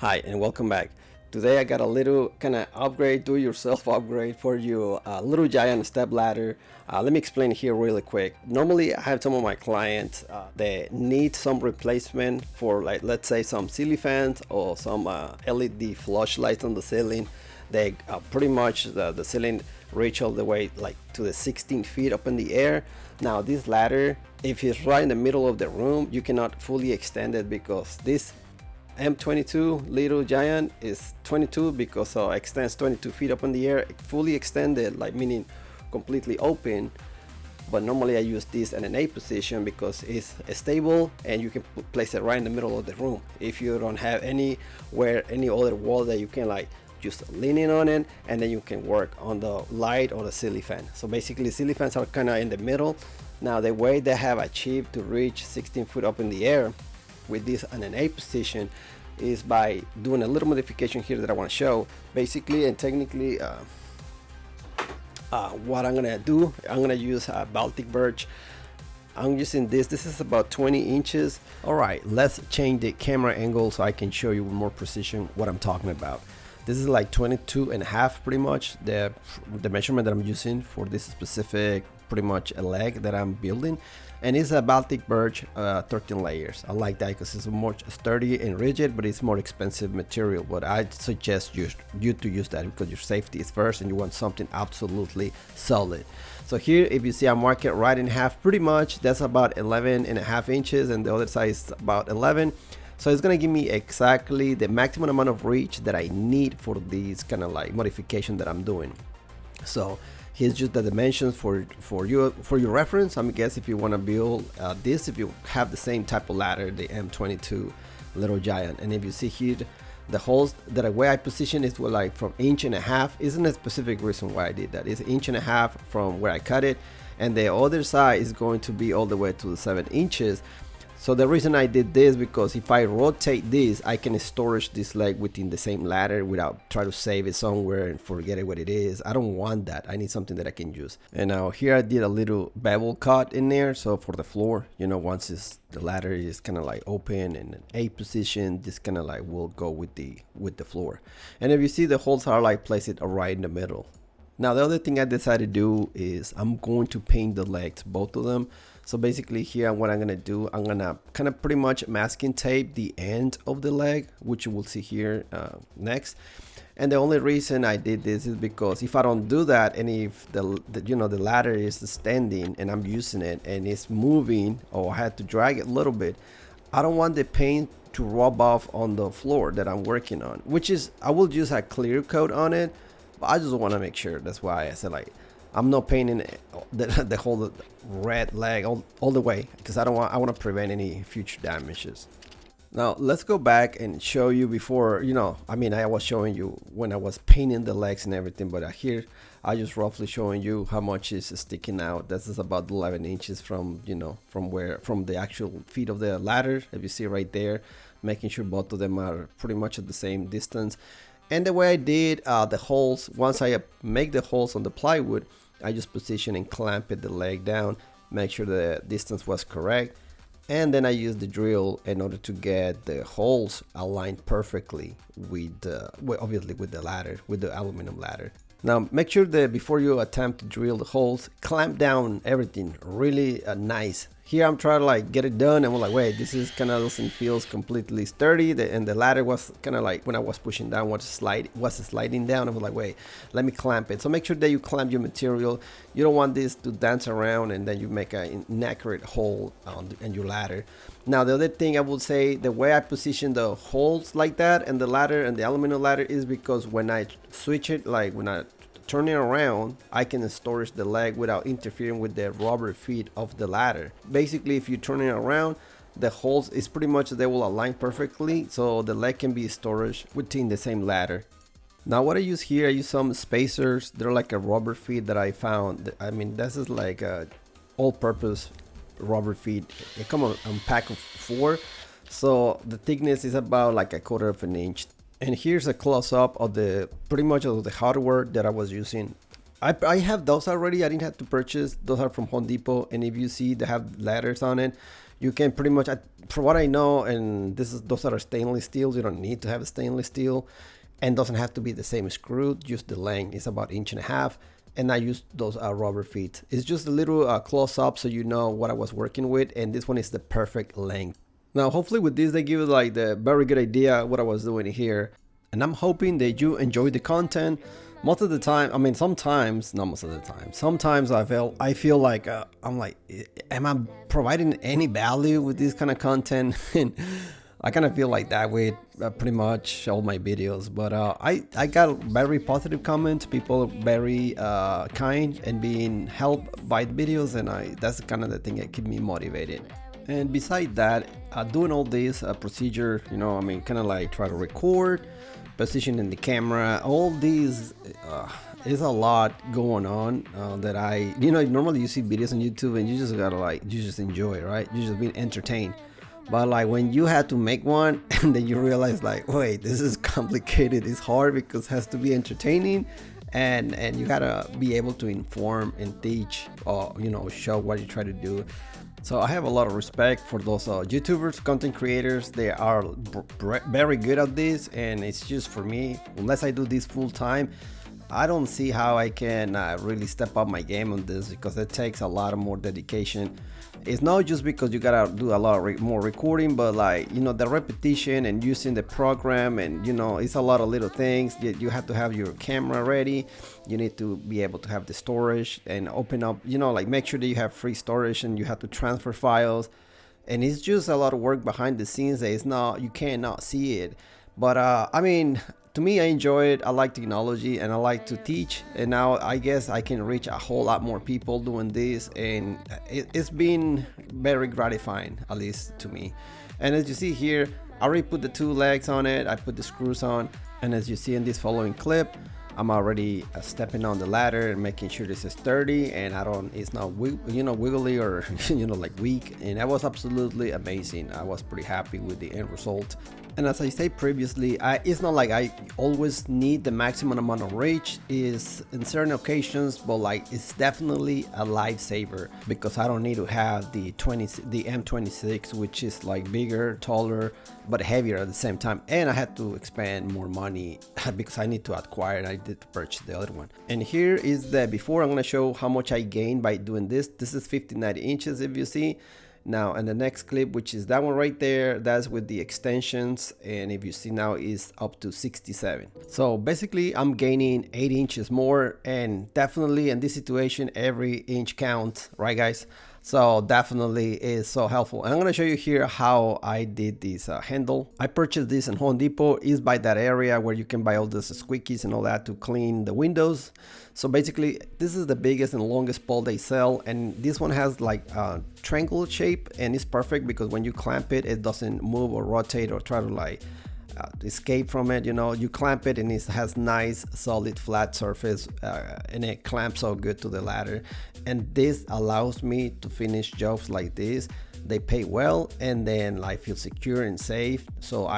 Hi and welcome back. Today I got a little kind of upgrade, do-yourself upgrade for you, Little Giant step ladder. Let me explain here really quick. Normally I have some of my clients that need some replacement for, like, let's say some ceiling fans or some LED flush lights on the ceiling. They pretty much the ceiling reach all the way like to the 16 feet up in the air. Now this ladder, if it's right in the middle of the room, you cannot fully extend it because this M22 Little Giant is 22 because it extends 22 feet up in the air, fully extended, like meaning completely open. But normally I use this in an A position because it's stable and you can place it right in the middle of the room. If you don't have any other wall that you can like just lean in on it, and then you can work on the light or the ceiling fan. So basically ceiling fans are kind of in the middle. Now the way they have achieved to reach 16 foot up in the air with this in an A position is by doing a little modification here that I want to show. Basically and technically, what I'm gonna do, I'm gonna use Baltic birch. I'm using this is about 20 inches. All right, let's change the camera angle so I can show you with more precision what I'm talking about. This is like 22 and a half, pretty much the measurement that I'm using for this specific pretty much a leg that I'm building, and it's a Baltic birch 13 layers. I like that because it's more sturdy and rigid, but it's more expensive material. But I suggest you to use that because your safety is first and you want something absolutely solid. So here, if you see, I mark it right in half, pretty much that's about 11 and a half inches, and the other side is about 11. So it's gonna give me exactly the maximum amount of reach that I need for these kind of like modification that I'm doing. So here's just the dimensions for your reference. I guess if you want to build this, if you have the same type of ladder, the M22 Little Giant, and if you see here, the holes that the way I position is with like from inch and a half. Isn't a specific reason why I did that. It's inch and a half from where I cut it, and the other side is going to be all the way to the 7 inches. So the reason I did this, because if I rotate this, I can storage this leg within the same ladder without trying to save it somewhere and forget it what it is. I don't want that. I need something that I can use. And now here I did a little bevel cut in there. So for the floor, you know, once the ladder is kind of like open and an A position, this kind of like will go with the floor. And if you see, the holes are like placed right in the middle. Now the other thing I decided to do is I'm going to paint the legs, both of them. So basically here, what I'm gonna do, I'm gonna kind of pretty much masking tape the end of the leg, which you will see here next. And the only reason I did this is because if I don't do that, and if the ladder is standing and I'm using it and it's moving, or I had to drag it a little bit, I don't want the paint to rub off on the floor that I'm working on, which is, I will use a clear coat on it, but I just want to make sure. That's why I said, like, I'm not painting the whole red leg all the way, because I want to prevent any future damages. Now let's go back and show you before, I was showing you when I was painting the legs and everything, but here I just roughly showing you how much is sticking out. This is about 11 inches from from the actual feet of the ladder, if you see right there, making sure both of them are pretty much at the same distance. And the way I did the holes, once I make the holes on the plywood, I just position and clamp the leg down, make sure the distance was correct, and then I use the drill in order to get the holes aligned perfectly with obviously with the ladder, with the aluminum ladder. Now make sure that before you attempt to drill the holes, clamp down everything really nice. Here I'm trying to like get it done, and I'm like, wait, this is kind of doesn't feel completely sturdy. And the ladder was kind of like, when I was pushing down, was sliding down. I was like, wait, let me clamp it. So make sure that you clamp your material. You don't want this to dance around and then you make an inaccurate hole in your ladder. Now the other thing I would say, the way I position the holes like that and the ladder and the aluminum ladder is because when I switch it, like when I turn it around, I can storage the leg without interfering with the rubber feet of the ladder. Basically, if you turn it around, the holes is pretty much, they will align perfectly, so the leg can be storage within the same ladder. Now what I use here, I use some spacers. They're like a rubber feet that I found. I mean, this is like a all-purpose rubber feet. They come on a pack of 4, so the thickness is about like 1/4 of an inch. And here's a close-up of pretty much of the hardware that I was using. I have those already. I didn't have to purchase. Those are from Home Depot, and if you see they have ladders on it, You can pretty much, for what I know, and those are stainless steels. You don't need to have a stainless steel, and doesn't have to be the same screw. Just the length is about 1.5 inches, and I used those rubber feet. It's just a little close up so you know what I was working with, and this one is the perfect length. Now hopefully with this they give you like the very good idea what I was doing here, and I'm hoping that you enjoy the content. Most of the time, I mean sometimes, not most of the time, sometimes I feel like I'm like, am I providing any value with this kind of content? And I kind of feel like that with pretty much all my videos, but I got very positive comments, people very kind and being helped by the videos, and that's kind of the thing that keep me motivated. And beside that, doing all this procedure, you know, I mean, kind of like try to record, positioning the camera, all these is a lot going on that you know, normally you see videos on YouTube and you just gotta like, you just enjoy it, right? You just being entertained. But like when you had to make one and then you realize like, wait, this is complicated, it's hard because it has to be entertaining, and you gotta be able to inform and teach or, you know, show what you try to do. So I have a lot of respect for those YouTubers, content creators. They are very good at this, and it's just for me, unless I do this full time, I don't see how I can really step up my game on this, because it takes a lot of more dedication. It's not just because you gotta do a lot of more recording, but like, you know, the repetition and using the program, and you know, it's a lot of little things. You have to have your camera ready, you need to be able to have the storage and open up, you know, like make sure that you have free storage, and you have to transfer files, and it's just a lot of work behind the scenes that it's not, you cannot see it. But I mean, to me, I enjoy it. I like technology and I like to teach, and now I guess I can reach a whole lot more people doing this, and it's been very gratifying, at least to me. And as you see here, I already put the 2 legs on it, I put the screws on, and as you see in this following clip, I'm already stepping on the ladder and making sure this is sturdy and it's not you know, wiggly or you know, like weak. And that was absolutely amazing. I was pretty happy with the end result. And as I said previously, it's not like I always need the maximum amount of reach. Is in certain occasions, but like it's definitely a lifesaver, because I don't need to have the M22, which is like bigger, taller, but heavier at the same time. And I had to expend more money because I need to acquire it. I did purchase the other one. And here is the before. I'm going to show how much I gained by doing this. This is 59 inches if you see. Now in the next clip, which is that one right there, that's with the extensions, and if you see now is up to 67. So basically I'm gaining 8 inches more, and definitely in this situation every inch counts, right guys? So definitely is so helpful. And I'm going to show you here how I did this handle. I purchased this in Home Depot. Is by that area where you can buy all those squeakies and all that to clean the windows. So basically this is the biggest and longest pole they sell, and this one has like a triangle shape, and it's perfect because when you clamp it, it doesn't move or rotate or try to like escape from it. You know, you clamp it and it has nice solid flat surface, and it clamps so good to the ladder. And this allows me to finish jobs like this. They pay well, and then I feel secure and safe. So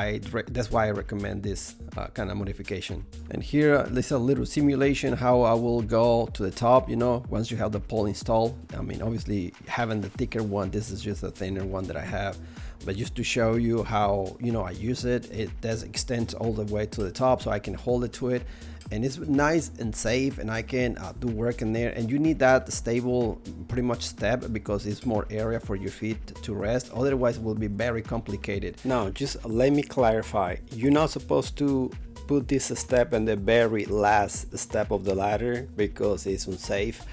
that's why I recommend this kind of modification. And here there's a little simulation how I will go to the top, you know, once you have the pole installed. I mean, obviously having the thicker one, this is just a thinner one that I have, but just to show you how, you know, I use it. It does extend all the way to the top, so I can hold it to it, and it's nice and safe, and I can do work in there. And you need that stable pretty much step because it's more area for your feet to rest, otherwise it will be very complicated. Now just let me clarify, you're not supposed to put this step in the very last step of the ladder because it's unsafe.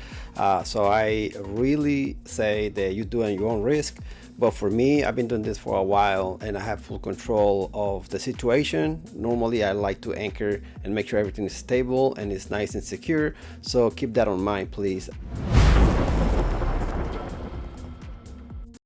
So I really say that you do it at your own risk. But for me, I've been doing this for a while and I have full control of the situation. Normally I like to anchor and make sure everything is stable and is nice and secure. So keep that in mind, please.